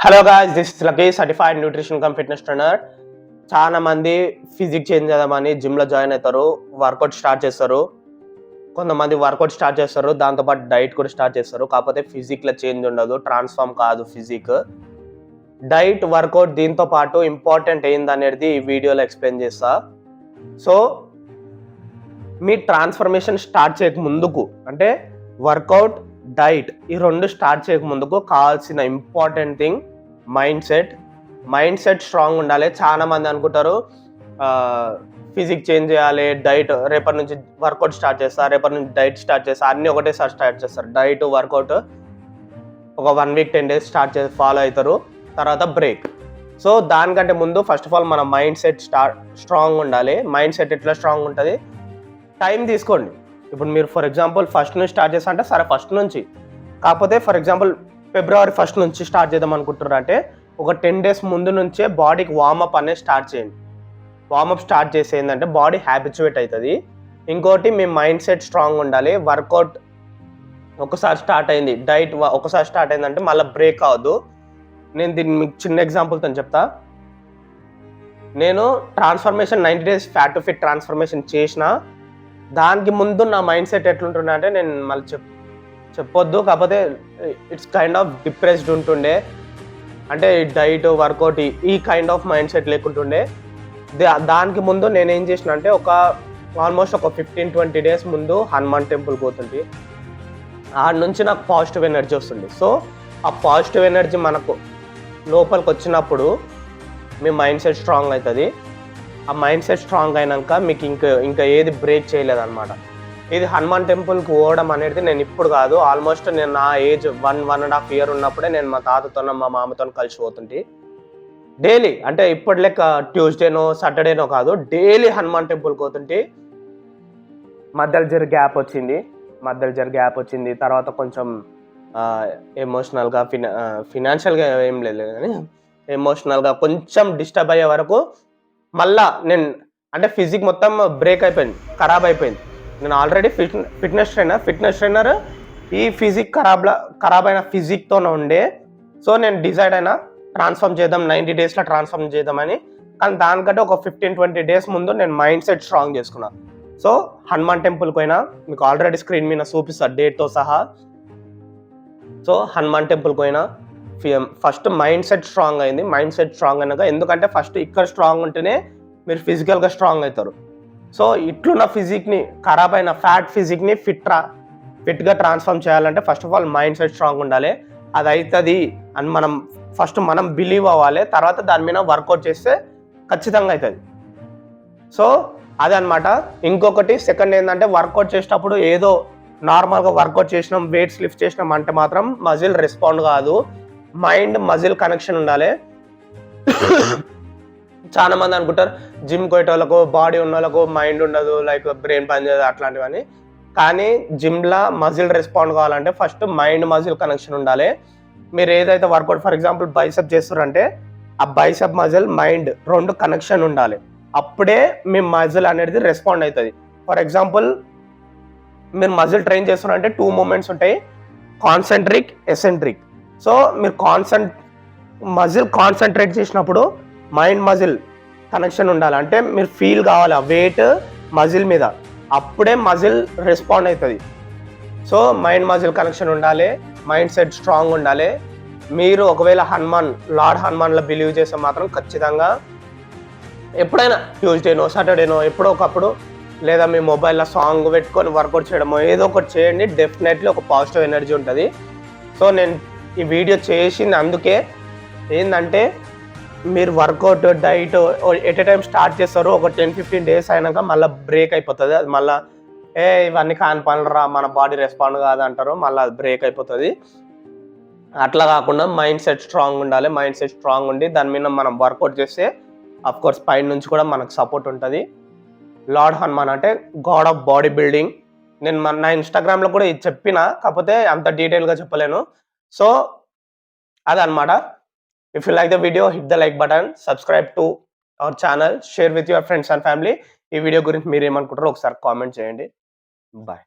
Hello guys, this is lucky certified nutrition cum fitness trainer. చాలా మంది physique change చేద్దామని జిమ్లో జాయిన్ అవుతారు, వర్కౌట్ స్టార్ట్ చేస్తారు. కొంతమంది వర్కౌట్ స్టార్ట్ చేస్తారు, దాంతోపాటు డైట్ కూడా స్టార్ట్ చేస్తారు. కాకపోతే ఫిజిక్లో చేంజ్ ఉండదు, ట్రాన్స్ఫార్మ్ కాదు ఫిజిక్. డైట్, వర్కౌట్ దీంతో పాటు ఇంపార్టెంట్ ఏందనేది ఈ వీడియోలో ఎక్స్ప్లెయిన్ చేస్తా. సో మీ ట్రాన్స్ఫర్మేషన్ స్టార్ట్ చేయక ముందుకు, అంటే వర్కౌట్, డైట్ ఈ రెండు స్టార్ట్ చేయక ముందుకు కావాల్సిన important thing mind set strong ఉండాలి. చాలా మంది అనుకుంటారు ఫిజిక్ చేంజ్ చేయాలి, డైట్ రేపటి నుంచి వర్కౌట్ స్టార్ట్ చేస్తారు, రేపటి నుంచి డైట్ స్టార్ట్ చేస్తారు, అన్నీ ఒకటేసారి స్టార్ట్ చేస్తారు. డైట్, వర్కౌట్ ఒక 1 వీక్ 10 డేస్ ఫాలో అవుతారు, తర్వాత బ్రేక్. సో దానికంటే ముందు ఫస్ట్ ఆఫ్ ఆల్ మన మైండ్ సెట్ స్ట్రాంగ్ ఉండాలి. మైండ్ సెట్ ఎట్లా స్ట్రాంగ్ ఉంటుంది? టైం తీసుకోండి. ఇప్పుడు మీరు ఫర్ ఎగ్జాంపుల్ ఫస్ట్ నుంచి స్టార్ట్ చేస్తా అంటే సరే ఫస్ట్ నుంచి, కాకపోతే ఫర్ ఎగ్జాంపుల్ ఫిబ్రవరి 1 నుంచి స్టార్ట్ చేద్దాం అనుకుంటున్నారు అంటే ఒక 10 డేస్ ముందు నుంచే బాడీకి వార్మప్ అనేది స్టార్ట్ చేయండి. వార్మప్ స్టార్ట్ చేసి ఏంటంటే బాడీ హ్యాబిచువేట్ అవుతుంది. ఇంకోటి మీ మైండ్ సెట్ స్ట్రాంగ్ ఉండాలి. వర్కౌట్ ఒకసారి స్టార్ట్ అయింది, డైట్ ఒకసారి స్టార్ట్ అయిందంటే మళ్ళీ బ్రేక్ అవ్వద్దు. నేను దీన్ని మీకు చిన్న ఎగ్జాంపుల్తో చెప్తా. నేను transformation 90 days fat to fit transformation చేసిన, దానికి ముందు నా మైండ్ సెట్ ఎట్లుంటుండే అంటే నేను మళ్ళీ చెప్పొద్దు, కాకపోతే ఇట్స్ కైండ్ ఆఫ్ డిప్రెస్డ్ ఉంటుండే. అంటే డైట్, వర్కౌట్ ఈ కైండ్ ఆఫ్ మైండ్ సెట్ లేకుంటుండే. దానికి ముందు నేనేం చేసిన అంటే ఆల్మోస్ట్ ఒక 15-20 డేస్ ముందు హనుమాన్ టెంపుల్ పోతుంటే ఆడ నుంచి నాకు పాజిటివ్ ఎనర్జీ వస్తుంది. సో ఆ పాజిటివ్ ఎనర్జీ మనకు లోపలికి వచ్చినప్పుడు మీ మైండ్ సెట్ స్ట్రాంగ్ అవుతుంది. ఆ మైండ్ సెట్ స్ట్రాంగ్ అయినాక మీకు ఇంకా ఏది బ్రేక్ చేయలేదన్నమాట. ఇది హనుమాన్ టెంపుల్కి పోవడం అనేది నేను ఇప్పుడు కాదు, ఆల్మోస్ట్ నేను నా ఏజ్ 1.5 year ఉన్నప్పుడే నేను మా తాతతో మా మామతో కలిసి పోతుంటే డైలీ, అంటే ఇప్పటి లెక్క ట్యూస్డేనో సాటర్డేనో కాదు, డైలీ హనుమాన్ టెంపుల్కి పోతుంటే మధ్యలో జర గ్యాప్ వచ్చింది. తర్వాత కొంచెం ఎమోషనల్గా ఫినాన్షియల్గా ఏం లేదు కానీ ఎమోషనల్గా కొంచెం డిస్టర్బ్ అయ్యే వరకు మళ్ళా నేను అంటే ఫిజిక్ మొత్తం బ్రేక్ అయిపోయింది, ఖరాబ్ అయిపోయింది. నేను ఆల్రెడీ ఫిట్నెస్ ట్రైనర్ ఈ ఫిజిక్ ఖరాబ్ అయిన ఫిజిక్తోనే ఉండే. సో నేను డిసైడ్ అయినా ట్రాన్స్ఫార్మ్ చేద్దాం, 90 డేస్లో ట్రాన్స్ఫార్మ్ చేద్దామని. కానీ దానికంటే ఒక 15-20 డేస్ ముందు నేను మైండ్ సెట్ స్ట్రాంగ్ చేసుకున్నా. సో హనుమాన్ టెంపుల్కి పోయినా, మీకు ఆల్రెడీ స్క్రీన్ మీద చూపిస్తా డేట్తో సహా. సో హనుమాన్ టెంపుల్కి పోయినా, ఫస్ట్ మైండ్ సెట్ స్ట్రాంగ్ అయింది. మైండ్ సెట్ స్ట్రాంగ్ అయినాక, ఎందుకంటే ఫస్ట్ ఇక్కడ స్ట్రాంగ్ ఉంటేనే మీరు ఫిజికల్గా స్ట్రాంగ్ అవుతారు. సో ఇట్లున్న ఫిజిక్ని, ఖరాబ్ అయిన ఫ్యాట్ ఫిజిక్ని ఫిట్గా ట్రాన్స్ఫార్మ్ చేయాలంటే first of all mind set strong ఉండాలి. అది అవుతుంది అని మనం బిలీవ్ అవ్వాలి. తర్వాత దాని మీద వర్కౌట్ చేస్తే ఖచ్చితంగా అవుతుంది. సో అదనమాట. ఇంకొకటి సెకండ్ ఏంటంటే, వర్కౌట్ చేసేటప్పుడు ఏదో నార్మల్గా వర్కౌట్ చేసినాం, వెయిట్స్ లిఫ్ట్ చేసినాం అంటే మాత్రం మజిల్ రెస్పాండ్ కాదు, మైండ్ మజిల్ కనెక్షన్ ఉండాలి. చాలా మంది అనుకుంటారు జిమ్ కొట్టేవాళ్ళకు, బాడీ ఉన్న వాళ్ళకు మైండ్ ఉండదు, లైక్ బ్రెయిన్ పనిచేయదు అట్లాంటివని. కానీ జిమ్లో మజిల్ రెస్పాండ్ కావాలంటే ఫస్ట్ మైండ్ మజిల్ కనెక్షన్ ఉండాలి. మీరు ఏదైతే వర్కౌట్ ఫర్ ఎగ్జాంపుల్ బైసెప్ చేస్తారంటే ఆ బైసెప్ మజిల్ మైండ్ రెండు కనెక్షన్ ఉండాలి. అప్పుడే మీ మజిల్ అనేది రెస్పాండ్ అవుతుంది. ఫర్ ఎగ్జాంపుల్ మీరు మజిల్ ట్రైన్ చేస్తున్నారంటే 2 మూమెంట్స్ ఉంటాయి, కాన్సెంట్రిక్, ఎసెంట్రిక్. సో మీరు మజిల్ కాన్సన్ట్రేట్ చేసినప్పుడు మైండ్ మజిల్ కనెక్షన్ ఉండాలి. అంటే మీరు ఫీల్ కావాలి ఆ వెయిట్ మజిల్ మీద, అప్పుడే మజిల్ రెస్పాండ్ అవుతుంది. సో మైండ్ మజిల్ కనెక్షన్ ఉండాలి, మైండ్ సెట్ స్ట్రాంగ్ ఉండాలి. మీరు ఒకవేళ లార్డ్ హనుమాన్లో బిలీవ్ చేస్తే మాత్రం ఖచ్చితంగా ఎప్పుడైనా ట్యూస్డేనో సాటర్డేనో ఎప్పుడో ఒకప్పుడు, లేదా మీ మొబైల్లో సాంగ్ పెట్టుకొని వర్కౌట్ చేయడమో ఏదో ఒకటి చేయండి, డెఫినెట్లీ ఒక పాజిటివ్ ఎనర్జీ ఉంటుంది. సో నేను ఈ వీడియో చేసింది అందుకే ఏంటంటే, మీరు workout, diet at a time start చేస్తారు, ఒక 10-15 డేస్ అయినాక మళ్ళీ బ్రేక్ అయిపోతుంది. అది మళ్ళీ ఇవన్నీ కాని పనులు మన బాడీ రెస్పాండ్ కాదు అంటారు, మళ్ళీ అది బ్రేక్ అయిపోతుంది. అట్లా కాకుండా మైండ్ సెట్ స్ట్రాంగ్ ఉండాలి. మైండ్ సెట్ స్ట్రాంగ్ ఉండి దాని మీద మనం వర్కౌట్ చేస్తే అఫ్కోర్స్ పైన నుంచి కూడా మనకు సపోర్ట్ ఉంటుంది. లార్డ్ హనుమాన్ అంటే గాడ్ ఆఫ్ బాడీ బిల్డింగ్. నేను నా ఇన్స్టాగ్రామ్లో కూడా ఇది చెప్పిన, కాకపోతే అంత డీటెయిల్గా చెప్పలేను. సో అదనమాట. If you like the video, hit the like button, subscribe to our channel, share with your friends and family. ఈ వీడియో గురించి మీరు ఏమనుకుంటారో ఒకసారి కామెంట్ చేయండి. బాయ్.